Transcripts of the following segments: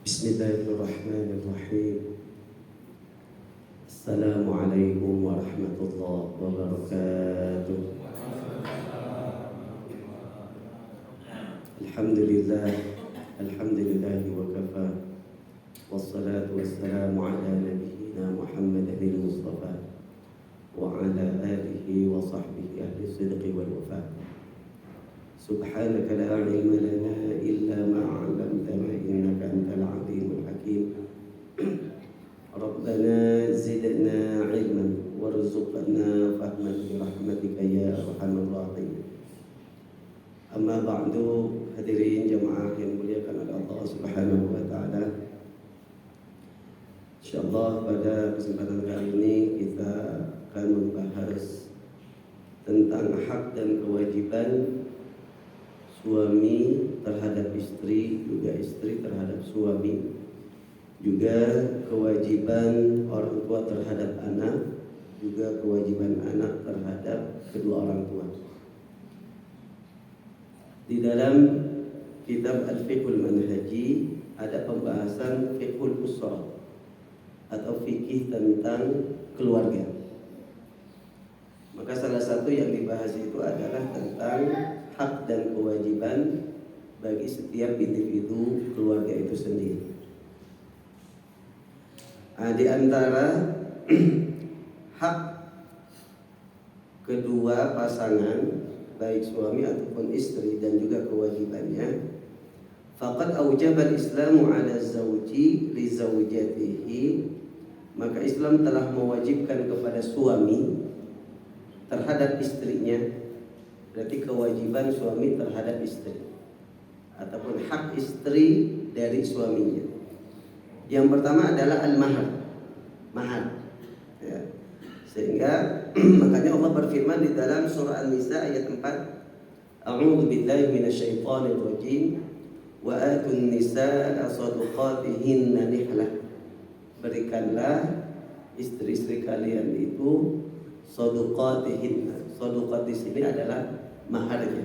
Bismillahirrahmanirrahim. Assalamualaikum warahmatullahi wabarakatuh. Alhamdulillah, alhamdulillah wa kafa. Wassalatu wassalamu ala nabiyyina Muhammadin Mustafa wa ala alihi wa sahbihi ahli sidqi wal wafa. Subhanaka la ilma lana illa ma 'allamtana innaka antal alimul hakim. Rabbana zidna ilman warzuqna fahman bi rahmatika ya arhamar rahimin. Amma ba'du, hadirin jamaah yang muliakan oleh Allah Subhanahu wa taala. Insyaallah pada kesempatan kali ini kita akan membahas tentang hak dan kewajiban suami terhadap istri, juga istri terhadap suami, juga kewajiban orang tua terhadap anak, juga kewajiban anak terhadap kedua orang tua. Di dalam kitab Al-Fiqhul Manhaji ada pembahasan fiqhul usrah atau fikih tentang keluarga. Maka salah satu yang dibahas itu adalah tentang hak dan kewajiban bagi setiap individu keluarga itu sendiri. Di antara hak kedua pasangan, baik suami ataupun istri, dan juga kewajibannya, faqad aujaba al-Islamu 'ala zawji li zawjatihi, maka Islam telah mewajibkan kepada suami terhadap istrinya. Berarti kewajiban suami terhadap istri ataupun hak istri dari suaminya. Yang pertama adalah al-mahar, mahar. Ya. Sehingga makanya Allah berfirman di dalam surah An-Nisa ayat 4, A'udzu billahi minasyaitonir rajim, wa atun nisaa shadaqatihinna nihlah. Berikanlah istri-istri kalian itu shadaqatihinna. Shadaqat di sini adalah maharnya.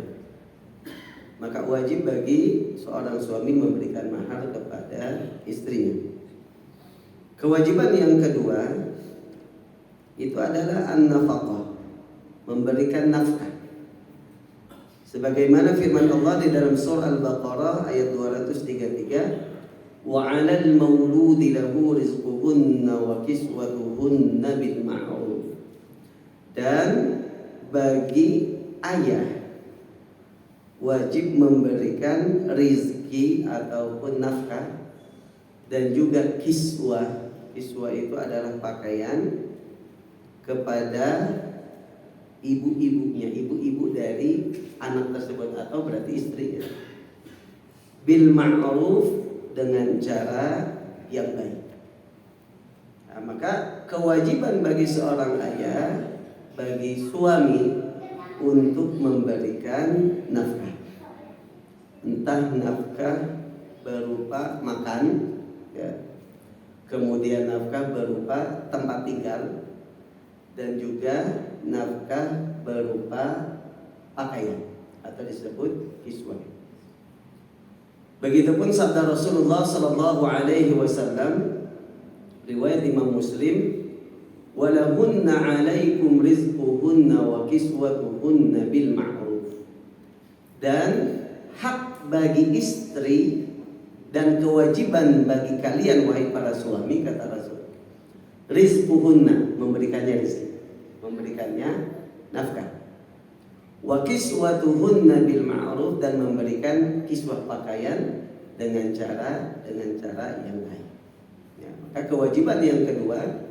Maka wajib bagi seorang suami memberikan mahar kepada istrinya. Kewajiban yang kedua itu adalah an-nafaqah, memberikan nafkah. Sebagaimana firman Allah di dalam surah Al-Baqarah ayat 233, wa 'alal mauludi lahu rizquhunna wa kiswatuhunna bil ma'ruf. Dan bagi ayah wajib memberikan rizki ataupun nafkah, dan juga kiswah. Kiswah itu adalah pakaian kepada ibu-ibunya, ibu-ibu dari anak tersebut atau berarti istrinya. Bil ma'ruf, dengan cara yang baik. Nah, maka kewajiban bagi seorang ayah, bagi suami, untuk memberikan nafkah. Entah nafkah berupa makan, ya, kemudian nafkah berupa tempat tinggal, dan juga nafkah berupa pakaian atau disebut kiswah. Begitupun sabda Rasulullah sallallahu alaihi wasallam riwayat Imam Muslim, walahunna 'alaikum rizquhunna wa kiswatuhunna bil ma'ruf. Dan hak bagi istri dan kewajiban bagi kalian wahai para suami, kata Rasul, rizquhunna, memberikannya rezeki, memberikannya nafkah, wa kiswatuhunna bil ma'ruf, dan memberikan kiswah pakaian dengan cara yang baik. Ya, maka kewajiban yang kedua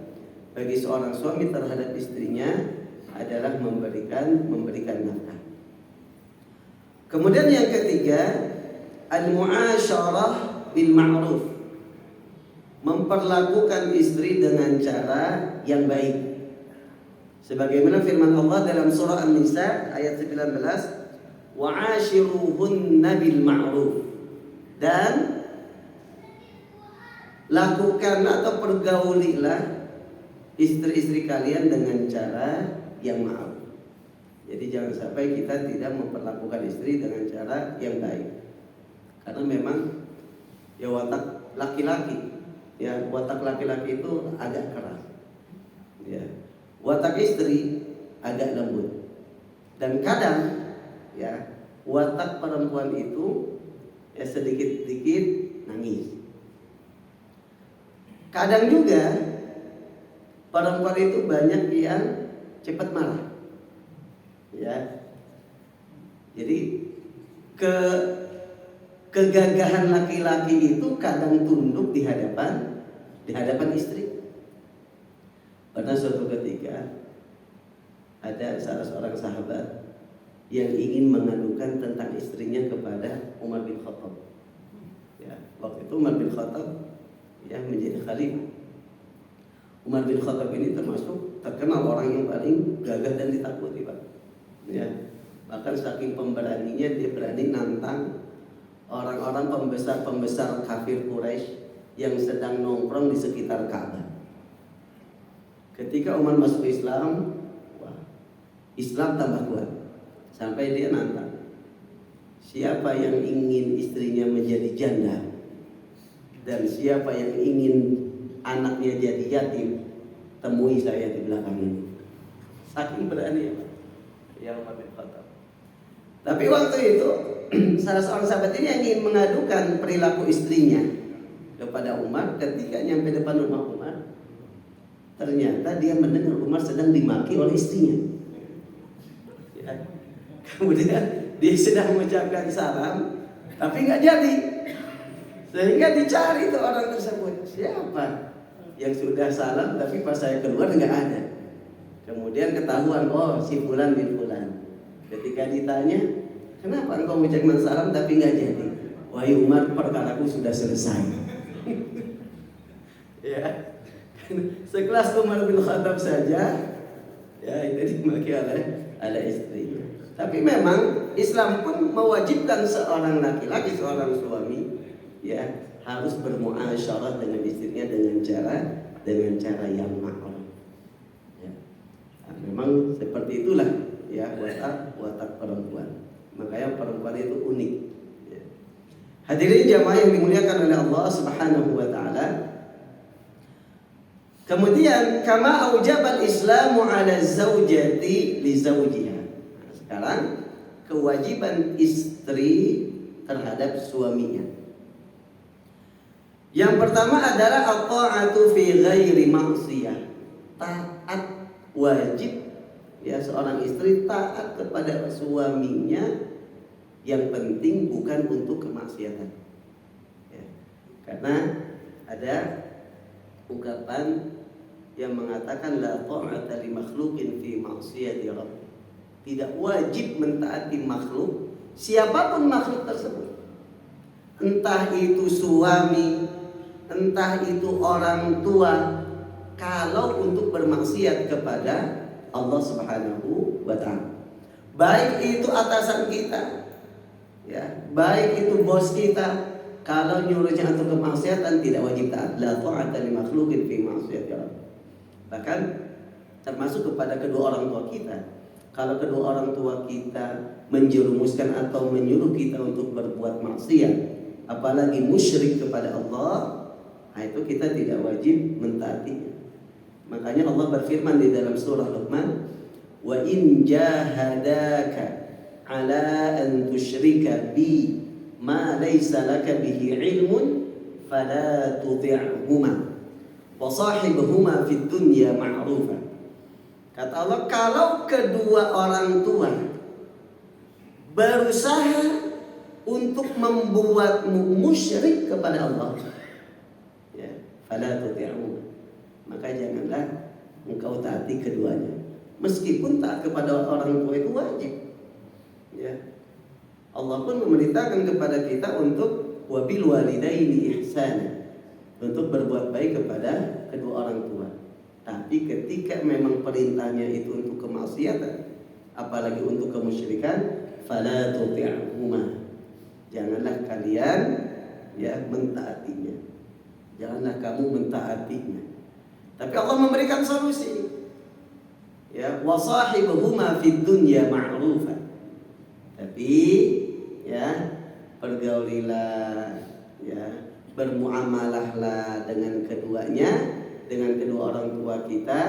bagi seorang suami terhadap istrinya adalah memberikan nafkah. Kemudian yang ketiga, al-mu'asyarah bil ma'ruf, memperlakukan istri dengan cara yang baik. Sebagaimana firman Allah dalam surah An-Nisa ayat 19, wa'ashiruhunna bil ma'ruf, dan lakukan atau pergaulilah istri-istri kalian dengan cara yang ma'ruf. Jadi jangan sampai kita tidak memperlakukan istri dengan cara yang baik. Karena memang ya watak laki-laki, ya, watak laki-laki itu agak keras, ya. Watak istri agak lembut. Dan kadang, ya, watak perempuan itu ya sedikit-sedikit nangis. Kadang juga perempuan itu banyak yang cepat marah, ya. Jadi kegagahan laki-laki itu kadang tunduk di hadapan istri. Pernah suatu ketika ada salah seorang sahabat yang ingin mengadukan tentang istrinya kepada Umar bin Khattab. Ya, waktu itu Umar bin Khattab yang menjadi khalifah. Umar bin Khattab ini termasuk terkenal orang yang paling gagah dan ditakuti, Pak. Ya, bahkan saking pemberaninya dia berani nantang orang-orang pembesar kafir Quraisy yang sedang nongkrong di sekitar Ka'bah. Ketika Umar masuk Islam, wah, Islam tambah kuat. Sampai dia nantang, siapa yang ingin istrinya menjadi janda dan siapa yang ingin anaknya jadi yatim, temui saya di belakang ini. Saking berani ya, Pak. Ya, Umar bin Khattab. Tapi waktu itu salah seorang sahabat ini yang ingin mengadukan perilaku istrinya kepada Umar. Ketika nyampe depan rumah Umar, ternyata dia mendengar Umar sedang dimaki oleh istrinya. Ya. Kemudian dia sedang mengucapkan salam, tapi nggak jadi. Sehingga dicari itu orang tersebut, siapa yang sudah salam tapi pas saya keluar nggak ada. Kemudian ketahuan, oh si Fulan bin Fulan. Ketika ditanya, kenapa engkau mengucapkan salam tapi nggak jadi? Wahai Umar, perkaraku sudah selesai. Ya, sekelas Umar bin Khattab saja, ya itu dimaki oleh istrinya. Tapi memang Islam pun mewajibkan seorang laki-laki, seorang suami, ya harus bermuasyarah dengan istrinya dengan cara yang ma'ruf. Ya. Nah, memang seperti itulah ya watak perempuan. Makanya perempuan itu unik. Ya. Hadirin jamaah yang dimuliakan oleh Allah Subhanahu wa taala. Kemudian kama aujabal Islamu 'ala zaujati li zawjiha. Nah, sekarang kewajiban istri terhadap suaminya. Yang pertama adalah at-ta'atu fi ghairi ma'siyah. Taat wajib ya seorang istri taat kepada suaminya, yang penting bukan untuk kemaksiatan. Ya. Karena ada ungkapan yang mengatakan la ta'ata li makhluqin fi ma'siyati rabb. Tidak wajib mentaati makhluk, siapapun makhluk tersebut. Entah itu suami, entah itu orang tua, kalau untuk bermaksiat kepada Allah Subhanahu wa ta'ala. Baik itu atasan kita, ya, baik itu bos kita, kalau nyuruhnya untuk kemaksiatan tidak wajib taat. La ta'ata li makhluqin fi ma'siyati rabb. Bahkan termasuk kepada kedua orang tua kita. Kalau kedua orang tua kita menjerumuskan atau menyuruh kita untuk berbuat maksiat, apalagi musyrik kepada Allah, nah itu kita tidak wajib mentaatinya. Makanya Allah berfirman di dalam surah Luqman, wa in jahadaka ala an tusyrika bi ma laysa laka bihi ilmun fala tuti'huma wa sahibhuma fid dunya ma'rufa. Kata Allah, kalau kedua orang tua berusaha untuk membuatmu musyrik kepada Allah, ya, fala tuti'huma, maka janganlah engkau taati keduanya. Meskipun taat kepada orang tua itu wajib, ya. Allah pun memerintahkan kepada kita untuk wabil walidaini ihsana, untuk berbuat baik kepada kedua orang tua. Tapi ketika memang perintahnya itu untuk kemaksiatan, apalagi untuk kemusyrikan, fala tuti'huma, janganlah kalian ya mentaatinya. Janganlah kamu mentaatinya. Tapi Allah memberikan solusi. Ya, wasahibuhuma fid dunya ma'rufa. Tapi ya pergaulilah, ya bermuamalahlah dengan keduanya, dengan kedua orang tua kita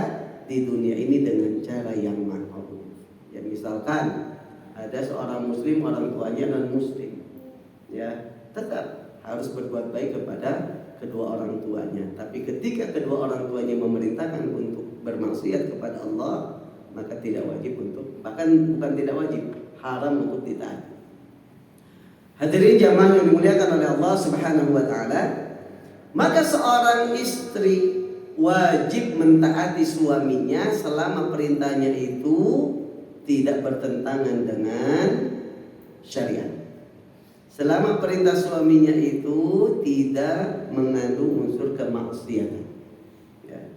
di dunia ini dengan cara yang ma'ruf. Ya, misalkan ada seorang muslim, orang tuanya non muslim, ya tetap harus berbuat baik kepada kedua orang tuanya. Tapi ketika kedua orang tuanya memerintahkan untuk bermaksiat kepada Allah, maka tidak wajib untuk, bahkan bukan tidak wajib, haram untuk ditaati. Hadirin jamaah yang dimuliakan oleh Allah Subhanahu wa taala, maka seorang istri wajib mentaati suaminya selama perintahnya itu tidak bertentangan dengan syariat. Selama perintah suaminya itu tidak mengandung unsur kemaksiatan. Ya.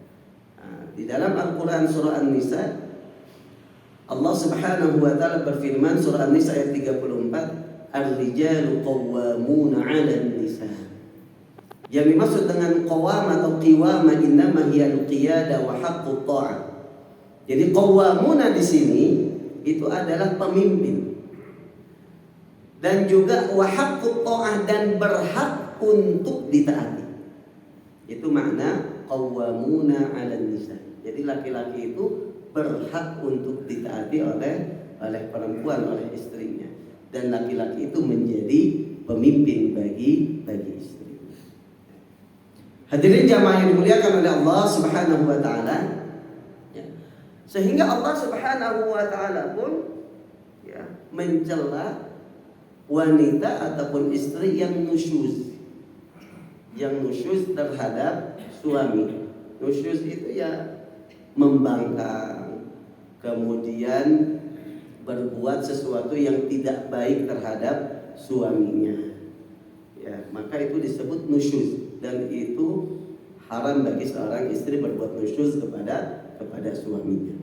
Nah, di dalam Al-Quran surah An-Nisa, Allah Subhanahu wa taala berfirman, surah An-Nisa ayat 34, Ar-rijalu qawwamuna 'alan nisa. Yang dimaksud dengan qawam atau qiwama innama hiya al-qiyada wa haqqut ta'ah. Jadi qawwamuna di sini itu adalah pemimpin. Dan juga wa haqqut ta'ah, dan berhak untuk ditaati. Itu makna qawwamuna 'alan nisa. Jadi laki-laki itu berhak untuk ditaati oleh perempuan, oleh istrinya. Dan laki-laki itu menjadi pemimpin bagi istri. Hadirin jamaah yang dimuliakan oleh Allah Subhanahu wa taala, ya. Sehingga Allah Subhanahu wa taala pun ya mencela wanita ataupun istri yang nusyuz. Yang nusyuz terhadap suami. Nusyuz itu ya membangkang, kemudian berbuat sesuatu yang tidak baik terhadap suaminya, ya, maka itu disebut nusyuz, dan itu haram bagi seorang istri berbuat nusyuz kepada suaminya.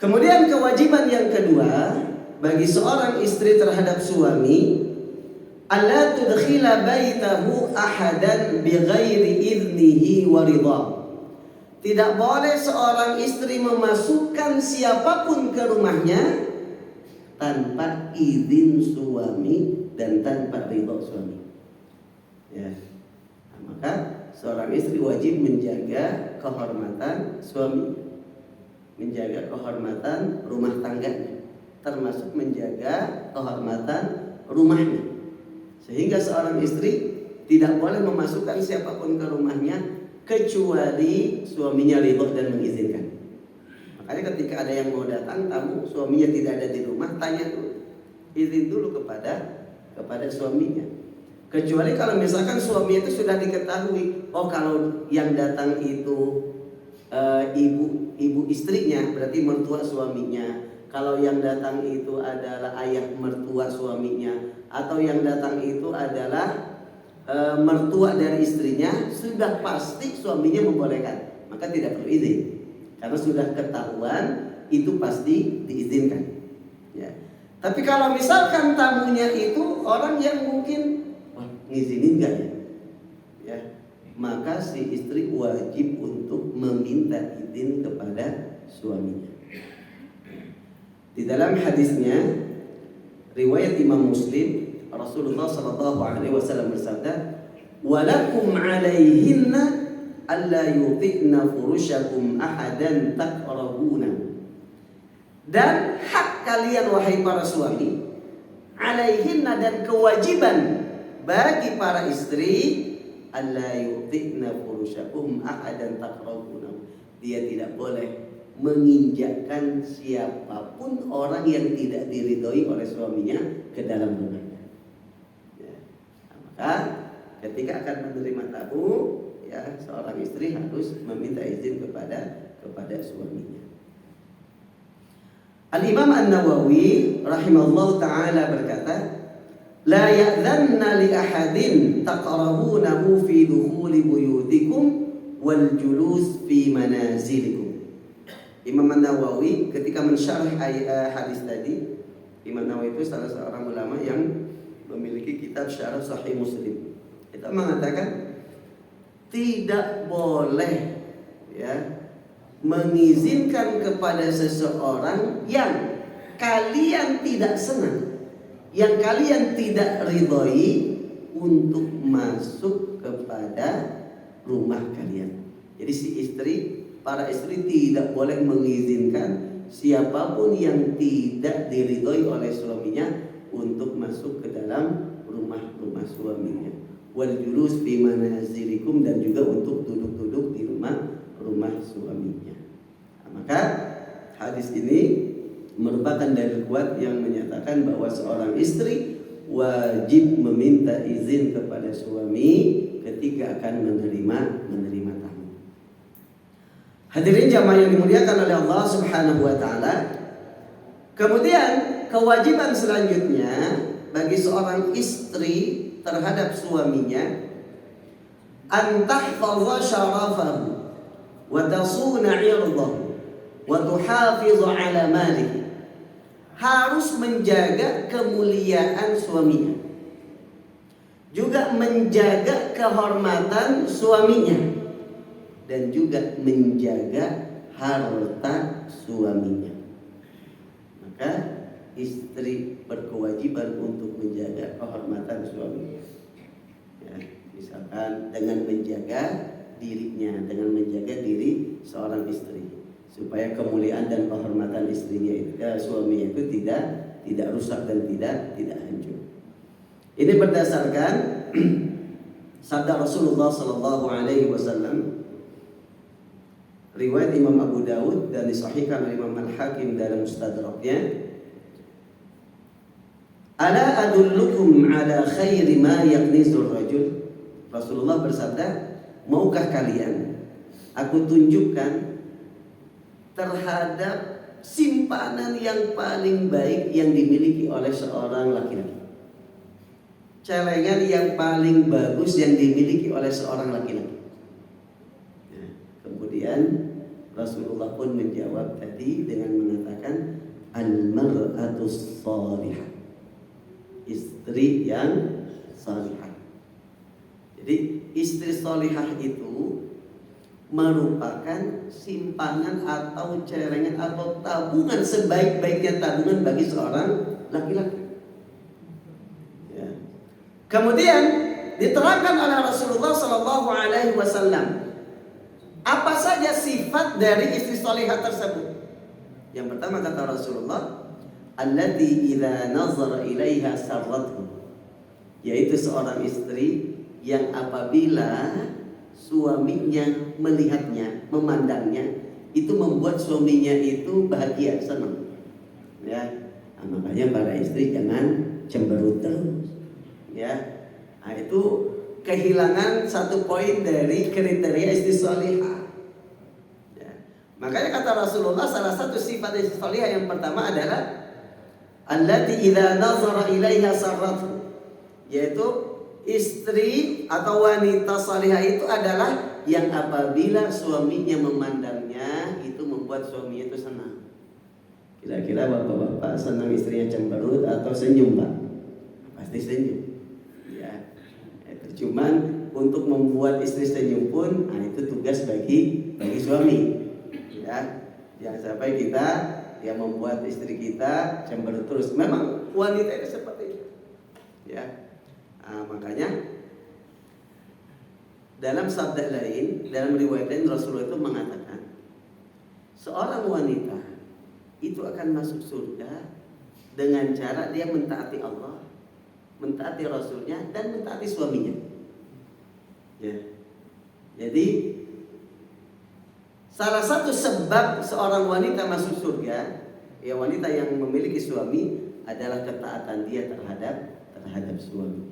Kemudian kewajiban yang kedua bagi seorang istri terhadap suami, alla tudkhila baitahu ahadan bighairi idnihi wa ridha. Tidak boleh seorang istri memasukkan siapapun ke rumahnya tanpa izin suami dan tanpa ridho suami. Ya. Nah, maka seorang istri wajib menjaga kehormatan suami, menjaga kehormatan rumah tangganya, termasuk menjaga kehormatan rumahnya. Sehingga seorang istri tidak boleh memasukkan siapapun ke rumahnya kecuali suaminya ridho dan mengizinkan. Makanya ketika ada yang mau datang tamu, suaminya tidak ada di rumah, tanya dulu, izin dulu kepada suaminya. Kecuali kalau misalkan suami itu sudah diketahui, oh kalau yang datang itu ibu istrinya, berarti mertua suaminya. Kalau yang datang itu adalah ayah mertua suaminya, atau yang datang itu adalah mertua dari istrinya, sudah pasti suaminya membolehkan, maka tidak perlu izin, karena sudah ketahuan itu pasti diizinkan. Ya. Tapi kalau misalkan tamunya itu orang yang mungkin ngizinin enggak ya, maka si istri wajib untuk meminta izin kepada suaminya. Di dalam hadisnya riwayat Imam Muslim, Rasulullah SAW bersabda, "Walakum 'alaihinna alla yuti'na furushakum ahadan takrahuna." Dan hak kalian wahai para suami, 'alaihinna, dan kewajiban bagi para istri, alla yuti'na furushakum ahadan takrahuna. Dia tidak boleh menginjakkan siapapun orang yang tidak diridhoi oleh suaminya ke dalam rumahnya. Maka ketika akan menerima tamu, ya seorang istri harus meminta izin kepada suaminya. Al-Imam An-Nawawi rahimahullah ta'ala berkata, la ya'dhanna li ahadin taqrahunahu fi dukhuli buyutikum wal julus fi manazilikum. Imam An-Nawawi ketika mensyarah hadis tadi, Imam Nawawi itu salah seorang ulama yang memiliki kitab syarah Sahih Muslim. Kita mengatakan tidak boleh ya mengizinkan kepada seseorang yang kalian tidak senang, yang kalian tidak ridhoi, untuk masuk kepada rumah kalian. Jadi si istri, para istri tidak boleh mengizinkan siapapun yang tidak diridhoi oleh suaminya untuk masuk ke dalam rumah-rumah suaminya. Wal julus fi manazilikum, dan juga untuk duduk-duduk di rumah suaminya. Nah, maka hadis ini merupakan dalil kuat yang menyatakan bahwa seorang istri wajib meminta izin kepada suami ketika akan menerima tamu. Hadirin jamaah yang dimuliakan oleh Allah Subhanahu wa taala. Kemudian kewajiban selanjutnya bagi seorang istri terhadap suaminya, an tahfadha syarafahu wa tasuna 'irdahu wa tuhafidha 'ala malihi. Harus menjaga kemuliaan suaminya, juga menjaga kehormatan suaminya, dan juga menjaga harta suaminya. Maka istri berkewajiban untuk menjaga kehormatan suaminya, ya, misalkan dengan menjaga dirinya, dengan menjaga diri seorang istri, supaya kemuliaan dan kehormatan istrinya, suaminya itu tidak rusak dan tidak hancur. Ini berdasarkan sabda Rasulullah Sallallahu Alaihi Wasallam, riwayat Imam Abu Dawud dan disahihkan oleh Imam Al-Hakim dalam Mustadraknya. Ala adullukum ala khairi ma yaknizur rajul. Rasulullah bersabda, maukah kalian aku tunjukkan terhadap simpanan yang paling baik yang dimiliki oleh seorang laki-laki, celengan yang paling bagus yang dimiliki oleh seorang laki-laki. Nah, kemudian Rasulullah pun menjawab tadi dengan mengatakan al-mar'atus salihah, istri yang salihah. Jadi istri salihah itu merupakan simpanan atau celengan atau tabungan sebaik-baiknya tabungan bagi seorang laki-laki. Ya. Kemudian diterangkan oleh Rasulullah Sallallahu Alaihi Wasallam apa saja sifat dari istri salihah tersebut. Yang pertama kata Rasulullah, allati idza nazara ilaiha sarrathu, yaitu seorang istri yang apabila suaminya melihatnya, memandangnya, itu membuat suaminya itu bahagia, senang. Ya, nah, makanya para istri jangan cemberut terus. Ya, nah, itu kehilangan satu poin dari kriteria istri salihah. Ya, makanya kata Rasulullah salah satu sifat istri salihah yang pertama adalah allati idza nazara ilaiha sarrathu, yaitu istri atau wanita salihah itu adalah yang apabila suaminya memandangnya itu membuat suaminya itu senang. Kira-kira bapak-bapak senang istrinya cemberut atau senyum, Pak? Pasti senyum. Ya. Itu cuman untuk membuat istri senyum pun, nah itu tugas bagi suami. Ya. Jangan sampai kita yang membuat istri kita cemberut terus. Memang wanita itu seperti itu. Ya. Nah, makanya dalam sabda lain, dalam riwayat lain Rasulullah itu mengatakan seorang wanita itu akan masuk surga dengan cara dia mentaati Allah, mentaati Rasulnya, dan mentaati suaminya. Ya. Jadi salah satu sebab seorang wanita masuk surga, ya wanita yang memiliki suami, adalah ketaatan dia terhadap suami.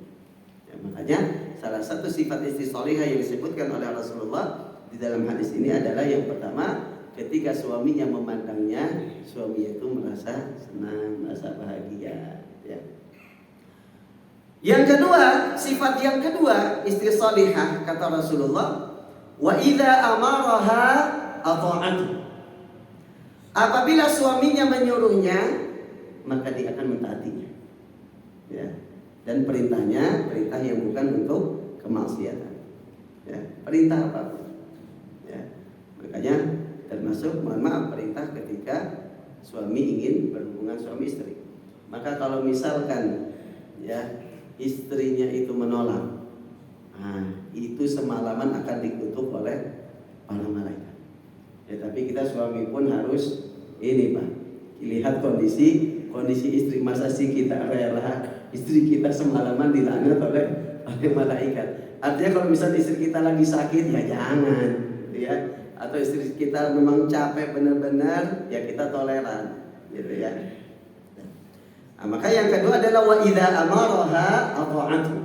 Ya, makanya salah satu sifat istri salihah yang disebutkan oleh Rasulullah di dalam hadis ini adalah yang pertama, ketika suaminya memandangnya, suami itu merasa senang, merasa bahagia. Ya. Yang kedua, sifat yang kedua istri salihah kata Rasulullah, wa idza amaraha ata'atu. Apabila suaminya menyuruhnya, maka dia akan mentaatinya. Ya. Dan perintahnya perintah yang bukan untuk kemaksiatan. Ya, perintah apapun. Ya. Makanya termasuk mohon maaf perintah ketika suami ingin berhubungan suami istri. Maka kalau misalkan ya istrinya itu menolak, itu semalaman akan dikutuk oleh para malaikat. Ya, tapi kita suami pun harus ini Pak, lihat kondisi istri. Masa sih kita rela istri kita semalaman dilaknat oleh malaikat? Artinya kalau misalnya istri kita lagi sakit ya jangan, ya. Atau istri kita memang capek benar-benar, ya kita toleran, gitu ya. Maka yang kedua adalah wa idza amaraha ata'atu.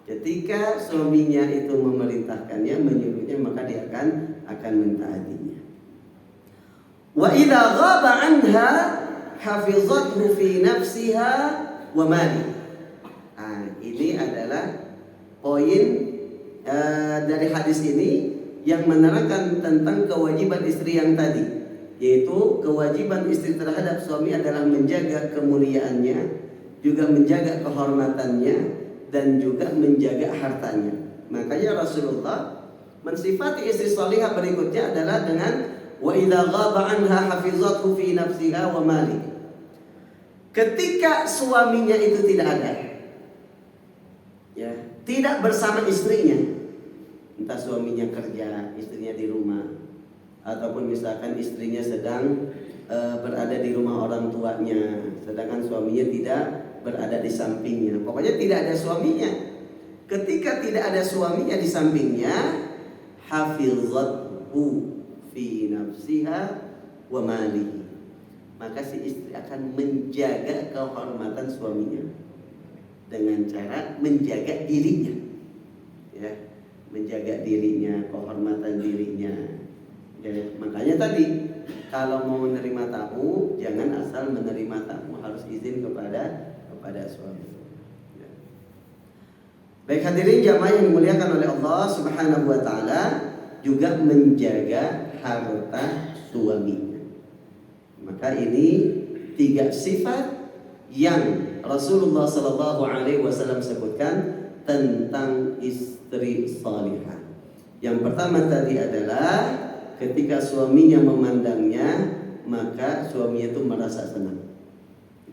Ketika suaminya itu memerintahkannya, menyuruhnya, maka dia akan mentaatinya. Wa idza ghaba anha hafizathu fi nafsiha wa mali. Ini adalah poin dari hadis ini yang menerangkan tentang kewajiban istri yang tadi, yaitu kewajiban istri terhadap suami adalah menjaga kemuliaannya, juga menjaga kehormatannya, dan juga menjaga hartanya. Makanya Rasulullah mensifati istri salihah berikutnya adalah dengan wa idza ghaba anha hafizathu fi nafsiha wa mali. Ketika suaminya itu tidak ada, ya, tidak bersama istrinya, entah suaminya kerja, istrinya di rumah, ataupun misalkan istrinya sedang berada di rumah orang tuanya, sedangkan suaminya tidak berada di sampingnya. Pokoknya tidak ada suaminya. Ketika tidak ada suaminya di sampingnya, hafizathu fi nafsiha wa malihi. Maka si istri akan menjaga kehormatan suaminya dengan cara menjaga dirinya, ya, menjaga dirinya, kehormatan dirinya. Ya, makanya tadi kalau mau menerima tamu, jangan asal menerima tamu, harus izin kepada suami. Ya. Baik hadirin jamaah yang dimuliakan oleh Allah Subhanahu wa taala, juga menjaga harta suaminya. Maka ini 3 sifat yang Rasulullah Sallallahu Alaihi Wasallam sebutkan tentang istri salihah. Yang pertama tadi adalah ketika suaminya memandangnya, maka suaminya itu merasa senang.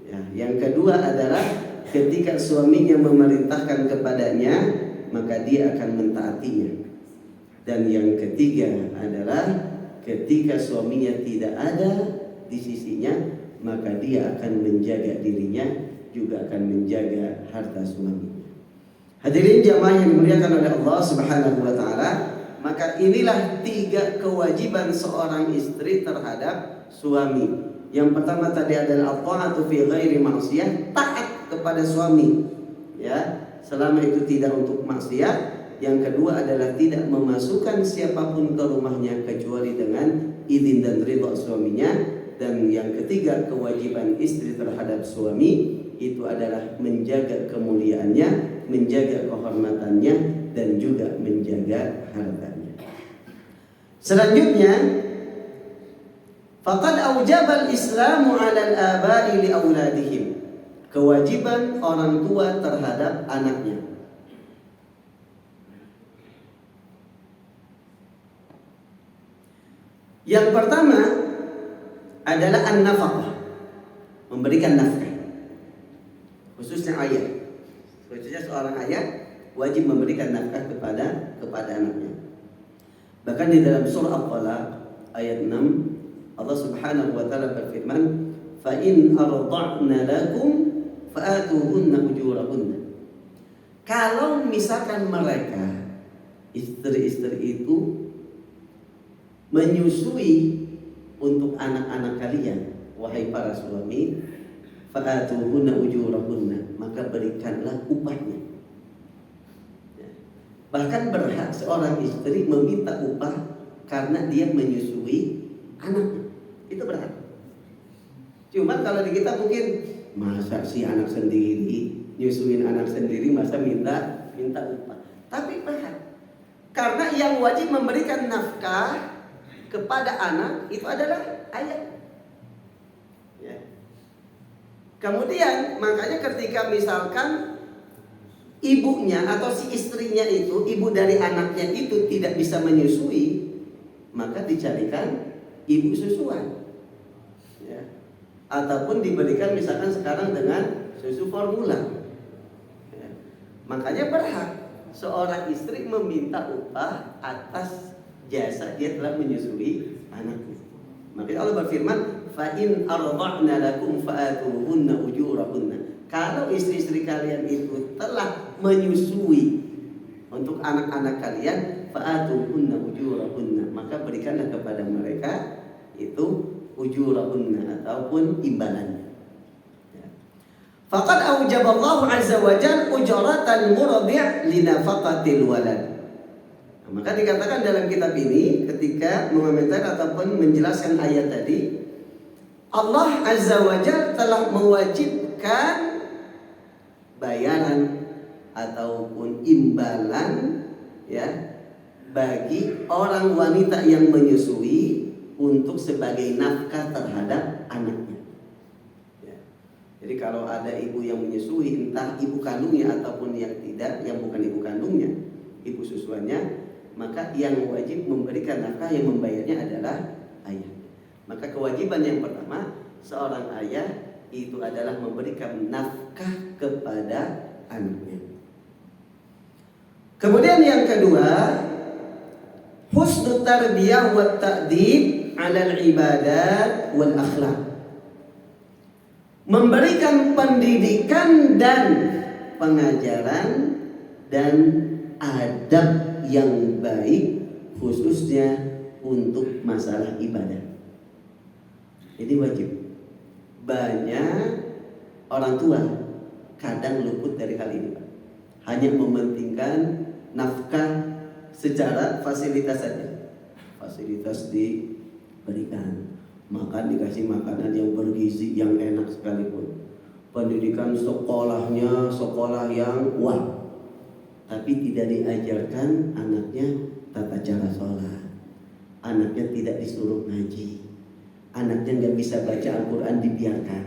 Ya, yang kedua adalah ketika suaminya memerintahkan kepadanya, maka dia akan mentaatinya. Dan yang ketiga adalah ketika suaminya tidak ada di sisinya, maka dia akan menjaga dirinya, juga akan menjaga harta suaminya. Hadirin jamaah yang dimuliakan oleh Allah Subhanahu wa taala, maka inilah 3 kewajiban seorang istri terhadap suami. Yang pertama tadi adalah at-ta'atu fi ghairi ma'siyah, taat kepada suami, ya, selama itu tidak untuk maksiat. Yang kedua adalah tidak memasukkan siapapun ke rumahnya kecuali dengan izin dan ridha suaminya. Dan yang ketiga, kewajiban istri terhadap suami itu adalah menjaga kemuliaannya, menjaga kehormatannya, dan juga menjaga hartanya. Selanjutnya, faqad aujaba al-islamu 'ala al-aba'i li auladihim. Kewajiban orang tua terhadap anaknya. Yang pertama adalah an-nafaqah, memberikan nafkah. Khususnya ayah. Khususnya seorang ayah wajib memberikan nafkah kepada anaknya. Bahkan di dalam surah Al-Talaq ayat 6, Allah Subhanahu wa taala berfirman, "Fa in arda'na lakum fa'atuhunna ujurahunna." Kalau misalkan mereka istri-istri itu menyusui untuk anak-anak kalian, wahai para suami, fa'atuhunna ujurahunna, maka berikanlah upahnya. Ya. Bahkan berhak seorang istri meminta upah karena dia menyusui anaknya. Itu berhak. Cuma kalau di kita mungkin, masa si anak sendiri nyusuin anak sendiri, masa minta upah. Tapi berhak. Karena yang wajib memberikan nafkah kepada anak itu adalah ayah. Ya. Kemudian makanya ketika misalkan ibunya atau si istrinya itu, ibu dari anaknya itu tidak bisa menyusui, maka dicarikan ibu susuan. Ya. Ataupun diberikan misalkan sekarang dengan susu formula. Ya. Makanya berhak seorang istri meminta upah atas jasa dia telah menyusui anaknya. Makanya Allah berfirman, fa in arda'na lakum fa'atuhunna ujurahunna. Kalau istri-istri kalian itu telah menyusui untuk anak-anak kalian, fa'atuhunna ujurahunna, maka berikanlah kepada mereka itu ujurahunna ataupun imbalannya. Faqad aujaballahu azza wa jalla ujratal murdi' li nafaqatil walad. Maka dikatakan dalam kitab ini ketika mengomentari ataupun menjelaskan ayat tadi, Allah azza wa jalla telah mewajibkan bayaran ataupun imbalan ya bagi orang wanita yang menyusui untuk sebagai nafkah terhadap anaknya. Jadi kalau ada ibu yang menyusui, entah ibu kandungnya ataupun yang tidak, yang bukan ibu kandungnya, ibu susuannya, maka yang wajib memberikan nafkah, yang membayarnya adalah ayah. Maka kewajiban yang pertama seorang ayah itu adalah memberikan nafkah kepada anaknya. Kemudian yang kedua, husnul tarbiyah wa ta'dib 'ala al-ibadat wal akhlaq. Memberikan pendidikan dan pengajaran dan adab yang baik khususnya untuk masalah ibadah. Ini wajib. Banyak orang tua kadang luput dari hal ini, Pak. Hanya mementingkan nafkah secara fasilitas saja. Fasilitas diberikan, makan dikasih makanan yang bergizi yang enak sekalipun, pendidikan sekolahnya sekolah yang wah, tapi tidak diajarkan anaknya tata cara sholat, anaknya tidak disuruh ngaji, anaknya nggak bisa baca Al-Quran dibiarkan,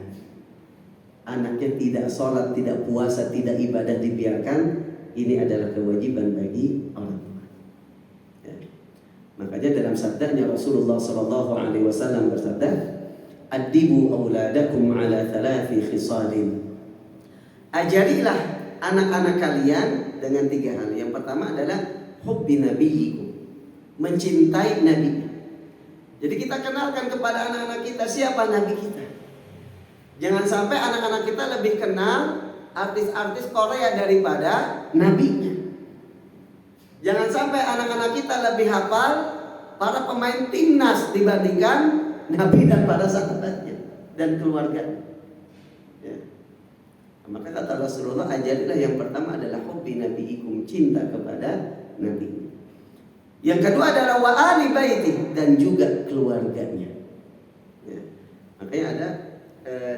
anaknya tidak sholat, tidak puasa, tidak ibadah dibiarkan. Ini adalah kewajiban bagi orang tua. Ya. Makanya dalam sabdanya Rasulullah SAW bersabda, "Adibu auladakum ala thalathi khisalin." Ajarilah anak-anak kalian dengan 3 hal. Yang pertama adalah hubbi nabiyikum, mencintai nabi. Jadi kita kenalkan kepada anak-anak kita siapa nabi kita. Jangan sampai anak-anak kita lebih kenal artis-artis Korea daripada nabinya. Jangan sampai anak-anak kita lebih hafal para pemain timnas dibandingkan nabi dan para sahabatnya dan keluarga. Ya. Maka kata Rasulullah, ajarilah yang pertama adalah hubbi nabiikum, cinta kepada nabi. Yang kedua adalah wa ali baiti, dan juga keluarganya. Ya. Makanya ada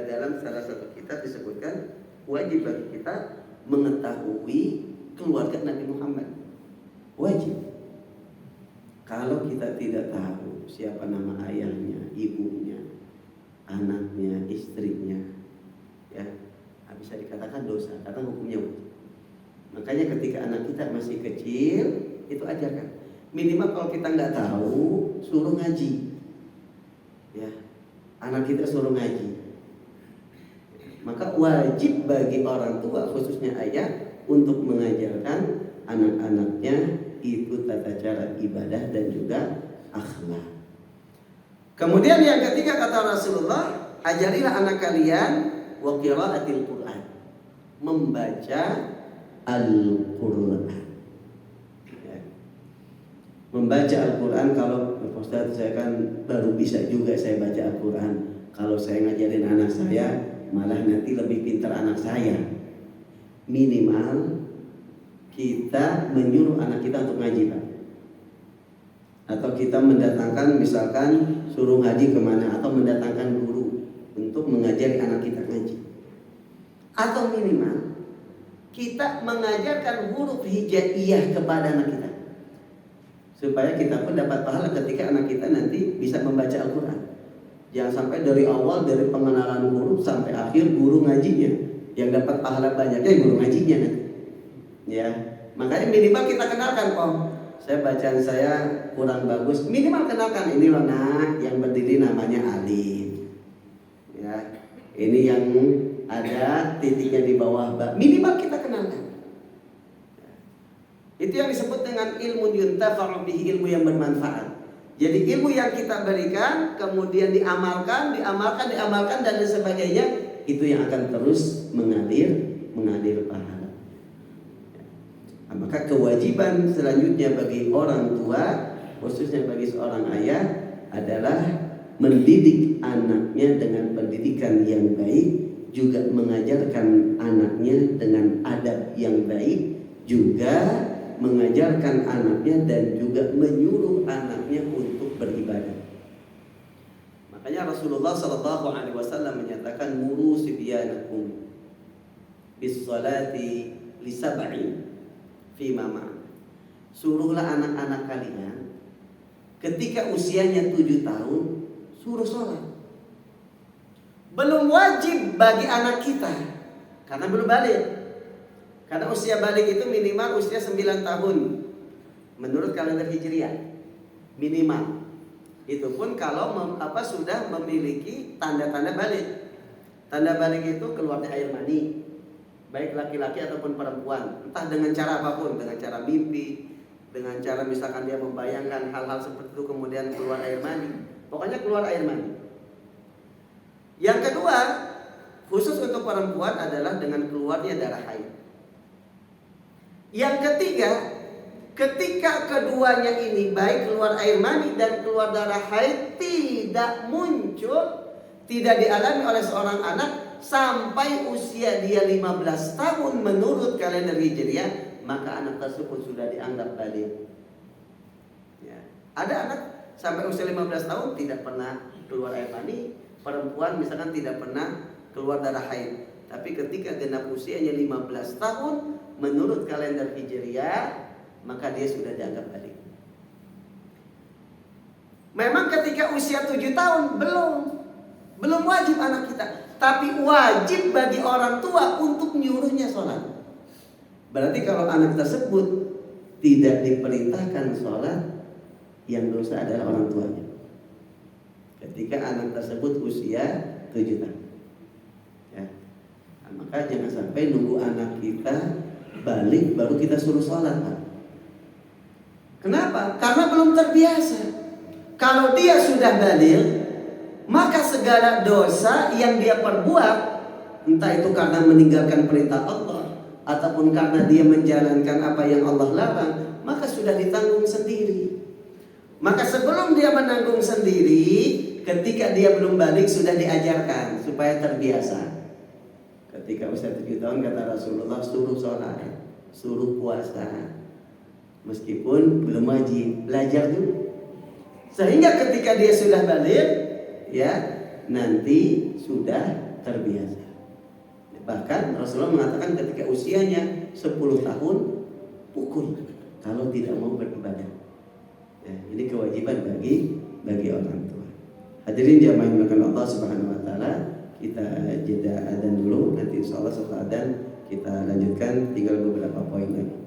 dalam salah satu kitab disebutkan wajib bagi kita mengetahui keluarga Nabi Muhammad. Wajib. Kalau kita tidak tahu siapa nama ayahnya, ibunya, anaknya, istrinya, ya bisa dikatakan dosa karena hukumnya wajib. Makanya ketika anak kita masih kecil itu ajarkan. Minimal kalau kita nggak tahu, suruh ngaji. Ya, anak kita suruh ngaji. Maka wajib bagi orang tua khususnya ayah untuk mengajarkan anak-anaknya itu tata cara ibadah dan juga akhlak. Kemudian yang ketiga kata Rasulullah, ajarilah anak kalian wa qiraatil Quran, membaca Al-Quran. Ya. Membaca Al-Quran, kalau Ustaz saya kan baru bisa juga saya baca Al-Quran. Kalau saya ngajarin anak saya malah nanti lebih pintar anak saya. Minimal kita menyuruh anak kita untuk ngaji, Pak. Atau kita mendatangkan, misalkan suruh ngaji kemana, atau mendatangkan guru untuk mengajari anak kita ngaji. Atau minimal kita mengajarkan huruf hijaiyah kepada anak kita, supaya kita pun dapat pahala ketika anak kita nanti bisa membaca Al-Quran. Jangan sampai dari awal, dari pengenalan huruf sampai akhir guru ngajinya, yang dapat pahala banyaknya guru ngajinya nanti. Ya, makanya minimal kita kenalkan, saya bacaan saya kurang bagus, minimal kenalkan, ini loh nak, yang berdiri namanya alif. Ya, ini yang ada titiknya di bawah ba. Minimal kita kenalkan. Itu yang disebut dengan ilmu yuntafa'u bihi, ilmu yang bermanfaat. Jadi ilmu yang kita berikan kemudian diamalkan dan sebagainya, itu yang akan terus mengalir pahala. Nah, maka kewajiban selanjutnya bagi orang tua, khususnya bagi seorang ayah, adalah mendidik anaknya dengan pendidikan yang baik, juga mengajarkan anaknya dengan adab yang baik, juga mengajarkan anaknya dan juga menyuruh anaknya untuk beribadah. Makanya Rasulullah SAW menyatakan muru sibyanakum bis salati li sab'i fi mama. Suruhlah anak-anak kalian ketika usianya 7 tahun suruh sholat. Belum wajib bagi anak kita karena belum balik. Karena usia balik itu minimal usia 9 tahun menurut kalender Hijriah. Minimal. Itu pun kalau sudah memiliki tanda-tanda balik. Tanda balik itu keluarnya air mani, baik laki-laki ataupun perempuan, entah dengan cara apapun, dengan cara mimpi, dengan cara misalkan dia membayangkan hal-hal seperti itu kemudian keluar air mani. Pokoknya keluar air mani. Yang kedua, khusus untuk perempuan adalah dengan keluarnya darah haid. Yang ketiga, ketika keduanya ini baik keluar air mani dan keluar darah haid tidak muncul, tidak dialami oleh seorang anak sampai usia dia 15 tahun menurut kalender Hijriah, maka anak tersebut sudah dianggap balik. Ya. Ada anak sampai usia 15 tahun tidak pernah keluar air mani, perempuan misalkan tidak pernah keluar darah haid. Tapi ketika genap usianya 15 tahun menurut kalender Hijriah, maka dia sudah dianggap balik. Memang ketika usia 7 tahun belum wajib anak kita, tapi wajib bagi orang tua untuk menyuruhnya sholat. Berarti kalau anak tersebut tidak diperintahkan sholat, yang dosa adalah orang tuanya. Ketika anak tersebut usia 7 tahun. Ya. Nah, maka jangan sampai nunggu anak kita balik baru kita suruh sholat, Pak. Kenapa? Karena belum terbiasa. Kalau dia sudah balik, maka segala dosa yang dia perbuat, entah itu karena meninggalkan perintah Allah ataupun karena dia menjalankan apa yang Allah larang, maka sudah ditanggung sendiri. Maka sebelum dia menanggung sendiri, ketika dia belum balik sudah diajarkan supaya terbiasa. Ketika usia 7 tahun kata Rasulullah, suruh sholat, suruh puasa, meskipun belum wajib, belajar dulu. Sehingga ketika dia sudah balik, ya nanti sudah terbiasa. Bahkan Rasulullah mengatakan ketika usianya 10 tahun pukul kalau tidak mau beribadah. Ya, ini kewajiban bagi orang tua. Hadirin jamaah yang dimuliakan Allah Subhanahu wa taala, kita jeda adzan dulu, nanti insyaallah setelah adzan kita lanjutkan, tinggal beberapa poin lagi.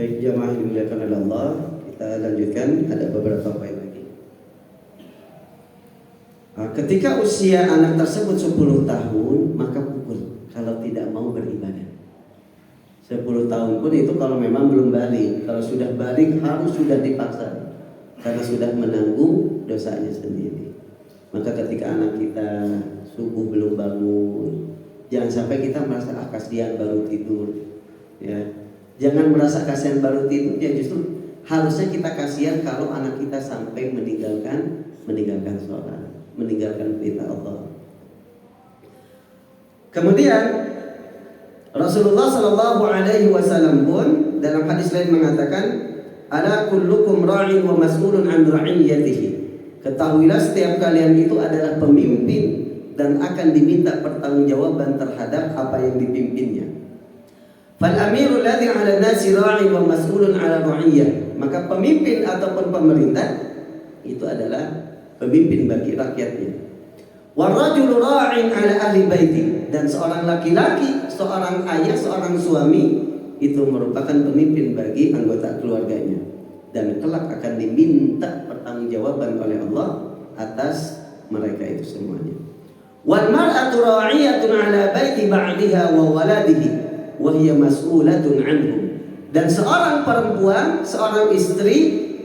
Baik jamaah yang dimuliakan oleh Allah, kita lanjutkan, ada beberapa poin lagi. Ketika usia anak tersebut 10 tahun, maka pukul kalau tidak mau beribadah. 10 tahun pun itu kalau memang belum balik. Kalau sudah balik harus sudah dipaksa, karena sudah menanggung dosanya sendiri. Maka ketika anak kita subuh belum bangun, jangan sampai kita merasa kasihan baru tidur, ya. Jangan merasa kasihan baru tidur, ya justru harusnya kita kasihan kalau anak kita sampai meninggalkan sholat, meninggalkan perintah Allah. Kemudian Rasulullah Shallallahu Alaihi Wasallam pun dalam hadis lain mengatakan, "Ala kullukum ra'in wa mas'ulun an ra'iyatihi." Ketahuilah setiap kalian itu adalah pemimpin dan akan diminta pertanggungjawaban terhadap apa yang dipimpinnya. Fal amirul ladzi 'ala nasi ra'in wa mas'ulun 'ala ra'iyah. Maka pemimpin ataupun pemerintah itu adalah pemimpin bagi rakyatnya. War rajulu ra'in 'ala ahli baiti, dan seorang laki-laki, seorang ayah, seorang suami itu merupakan pemimpin bagi anggota keluarganya, dan kelak akan diminta pertanggungjawaban oleh Allah atas mereka itu semuanya. Wal mar'atu ra'iyatun 'ala baiti ba'diha wa waladihi wa hiya mas'ulatun 'anhum. Dan seorang perempuan, seorang istri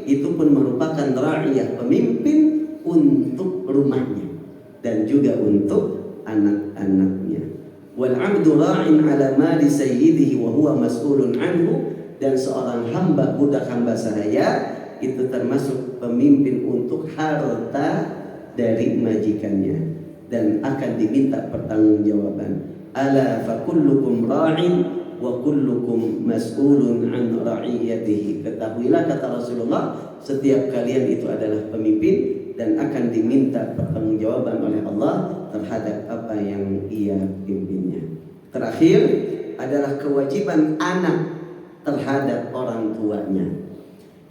itu pun merupakan ra'iyah, pemimpin untuk rumahnya dan juga untuk anak-anaknya. Wal 'abdu ra'in 'ala mali sayyidihi wa huwa mas'ulun 'anhu. Dan seorang hamba, budak hamba sahaya itu termasuk pemimpin untuk harta dari majikannya dan akan diminta pertanggungjawaban. Ala fa kullukum ra'in wa kullukum mas'ulun 'an ra'iyatihi. Ketahuilah, kata Rasulullah, setiap kalian itu adalah pemimpin dan akan diminta pertanggungjawaban oleh Allah terhadap apa yang ia pimpinnya. Terakhir adalah kewajiban anak terhadap orang tuanya.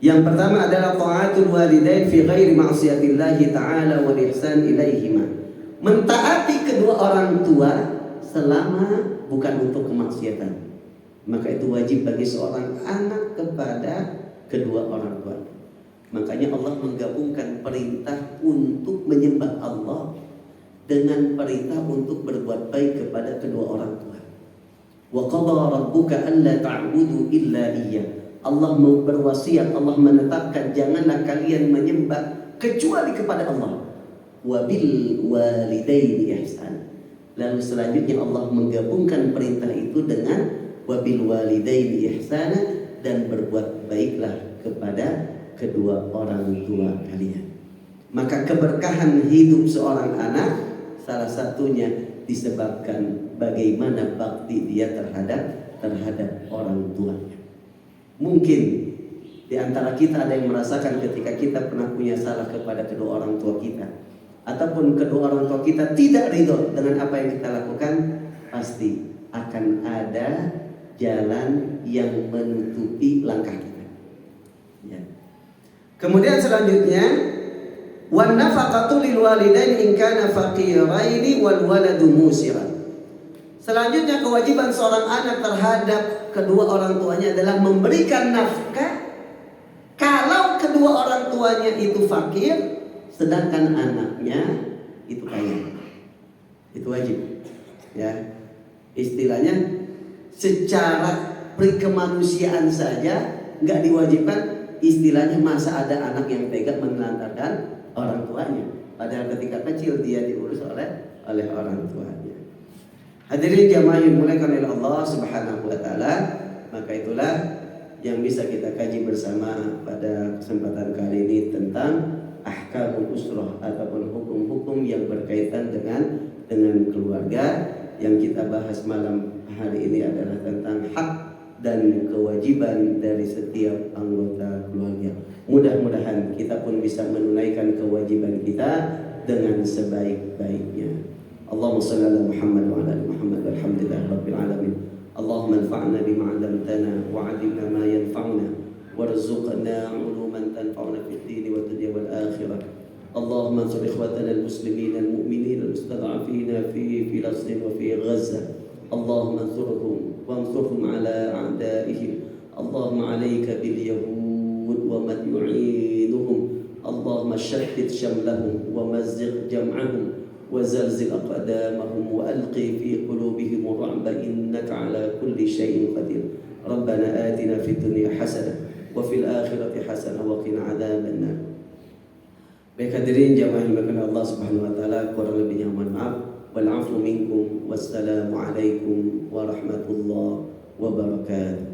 Yang pertama adalah ta'atul walidain fi ghairi ma'siyatillahi ta'ala wal ihsan ilaihima. Mentaati kedua orang tua selama bukan untuk kemaksiatan. Maka itu wajib bagi seorang anak kepada kedua orang tua. Makanya Allah menggabungkan perintah untuk menyembah Allah dengan perintah untuk berbuat baik kepada kedua orang tua. Wa qadara rabbuka alla ta'budu illa iyyah. Allah mau berwasiat, Allah menetapkan janganlah kalian menyembah kecuali kepada Allah. Wa bil walidaini ihsan. Lalu selanjutnya Allah menggabungkan perintah itu dengan wa bil walidaini ihsana, dan berbuat baiklah kepada kedua orang tua kalian. Maka keberkahan hidup seorang anak salah satunya disebabkan bagaimana bakti dia terhadap orang tuanya. Mungkin di antara kita ada yang merasakan ketika kita pernah punya salah kepada kedua orang tua kita, ataupun kedua orang tua kita tidak ridho dengan apa yang kita lakukan, pasti akan ada jalan yang menutupi langkah kita. Ya. Kemudian selanjutnya, wan nafaqatu lil walidain in kana faqiraini wal waladu musiran. Selanjutnya kewajiban seorang anak terhadap kedua orang tuanya adalah memberikan nafkah kalau kedua orang tuanya itu fakir sedangkan anaknya itu kaya. Itu wajib. Ya. Istilahnya secara perkemanusiaan saja nggak diwajibkan. Istilahnya masa ada anak yang tega menelantarkan orang tuanya, padahal ketika kecil dia diurus oleh orang tuanya. Hadirin jamaah yang dimuliakan oleh Allah Subhanahu wa taala, maka itulah yang bisa kita kaji bersama pada kesempatan kali ini tentang ahkamul usrah ataupun hukum-hukum yang berkaitan dengan keluarga. Yang kita bahas malam hari ini adalah tentang hak dan kewajiban dari setiap anggota keluarga. Mudah-mudahan kita pun bisa menunaikan kewajiban kita dengan sebaik-baiknya. Allahumma shalli ala Muhammad wa ala ali Muhammad walhamdulillahi rabbil alamin. Allahumma anfa'na bima 'allamtana wa 'allimna ma yanfa'una warzuqna 'uluman tanfa'una fid din wa dunya wal akhirah. Allahumma ansur ikhwatana al-muslimin al-mu'minin al-mustad'afina fi Filastin wa fi Gaza. Allahumma ansurhum wa ansurhum ala a'daihim. اللهم عليك باليهود ومن يعينهم، اللهم شتت شملهم ومزق جمعهم وزلزل أقدامهم وألقي في قلوبهم الرعب إنك على كل شيء قدير. ربنا آتنا في الدنيا حسنة وفي الآخرة حسنة وقنا عذاب النار. Baik hadirin jamaah yang dimuliakan Allah Subhanahu wa taala, kurang lebihnya mohon maaf. Wal 'afwu minkum. Wassalamualaikum warahmatullahi wabarakatuh.